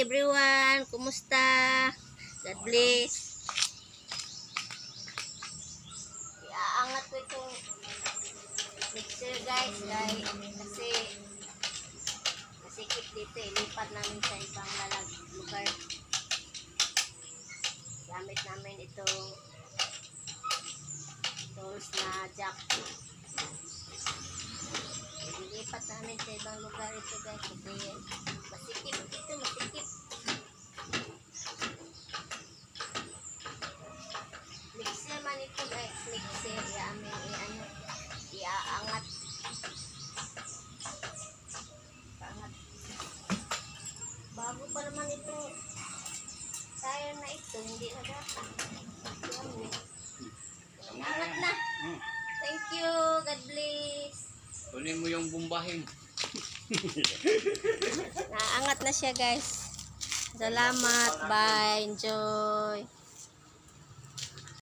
everyone. Kumusta? God bless. Iaangat ko itong mixer guys. Kasi masikip dito. Ilipat namin sa ibang lugar. Gamit namin itong tools na jack. Ilipat namin sa ibang lugar ito guys. Kasi masikip dito. Masikip. Mixer man ito guys. Mixer. Iaangat. Bago pa naman ito. Tire na ito. Hindi na gata. Angat na. Thank you. God bless. Kunin mo yung bumbahin. Naangat na siya guys. Salamat. Bye. Enjoy.